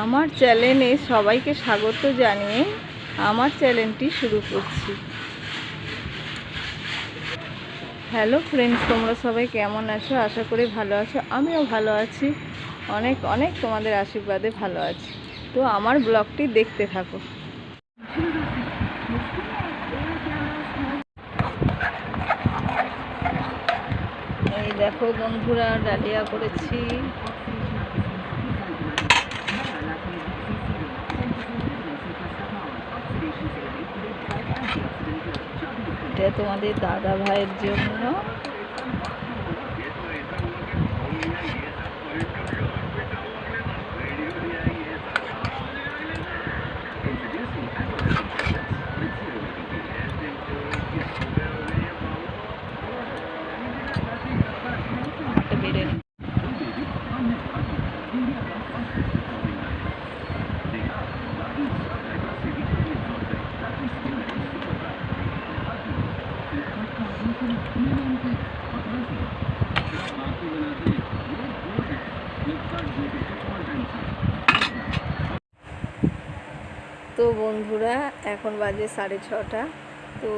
আমার চ্যানেলে সবাইকে স্বাগত জানিয়ে আমার চ্যানেলটি শুরু করছি। হ্যালো ফ্রেন্ডস, তোমরা সবাই কেমন আছো? আশা করি ভালো আছো। আমিও ভালো আছি, অনেক অনেক তোমাদের আশীর্বাদে ভালো আছি। তো আমার ব্লগটি দেখতে থাকো। এই দেখো বন্ধুরা, ডালিয়া করেছি। এটা তোমাদের দাদা ভাইয়ের জন্য। তো বন্ধুরা, এখন বাজে 6:30। তো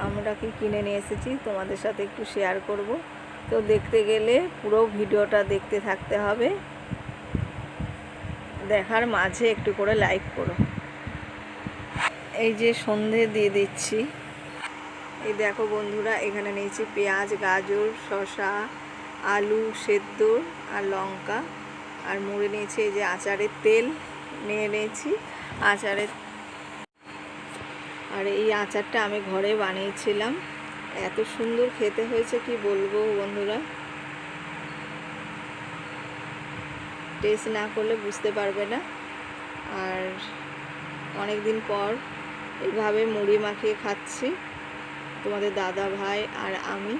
আমরা কি কিনে নিয়ে এসেছি তোমাদের সাথে একটু শেয়ার করব। তো দেখতে গেলে পুরো ভিডিওটা দেখতে থাকতে হবে, দেখার মাঝে একটু করে লাইক করো। এই যে সন্ধে দিয়ে দিচ্ছি। এই দেখো বন্ধুরা, এখানে নিয়েছি পেঁয়াজ, গাজর, শসা, আলু সেদ্ধ আর লঙ্কা, আর মুড়ে নিয়েছি এই যে আচারের তেল নিয়ে নিয়েছি আচারের। আর এই আচারটা আমি ঘরে বানিয়েছিলাম, এত সুন্দর খেতে হয়েছে কি বলবো বন্ধুরা। টেস্ট না করলে বুঝতে পারবে না। আর অনেক দিন পর এইভাবে মুড়ি মাখিয়ে খাচ্ছি তোমাদের দাদা ভাই আর আমি।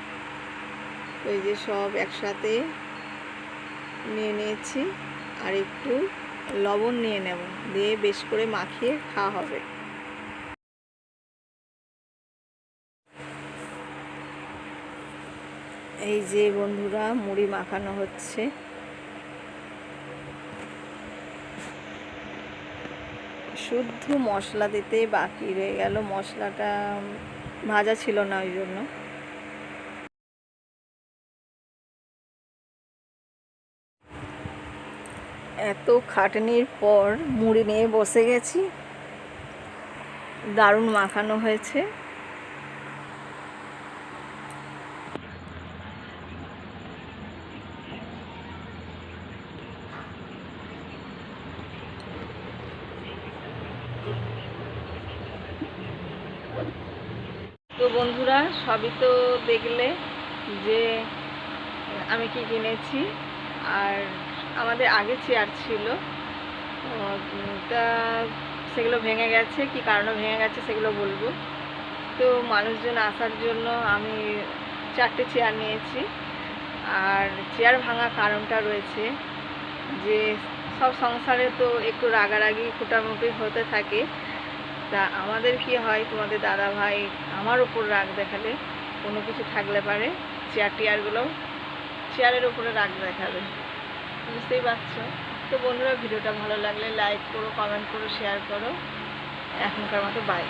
ওই যে সব একসাথে নিয়ে নিয়েছি, আর একটু লবণ নিয়ে নেব, দিয়ে বেশ করে মাখিয়ে খাওয়া হবে। এই যে বন্ধুরা, মুড়ি মাখানো হচ্ছে। শুদ্ধ মশলা দিতে বাকি রয়ে গেল, মশলাটা ভাজা ছিল না, ওই জন্য। এত খাটনির পর মুড়ি নিয়ে বসে গেছি, দারুণ মাখানো হয়েছে। তো বন্ধুরা, সবই তো দেখলে যে আমি কি কিনেছি। আর আমাদের আগে চেয়ার ছিল, তা সেগুলো ভেঙে গেছে, কি কারণে ভেঙে গেছে সেগুলো বলবো। তো মানুষজন আসার জন্য আমি 4টে চেয়ার নিয়েছি। আর চেয়ার ভাঙা কারণটা রয়েছে যে সব সংসারে তো একটু রাগারাগি খুঁটামুটি হতে থাকে। তা আমাদের কি হয়, তোমাদের দাদা ভাই আমার ওপর রাগ দেখালে, কোনো কিছু থাকলে পারে চেয়ারের ওপরে রাগ দেখাবে, বুঝতেই পারছো। তো বন্ধুরা, ভিডিওটা ভালো লাগলে লাইক করো, কমেন্ট করো, শেয়ার করো। এখনকার মতো বাই।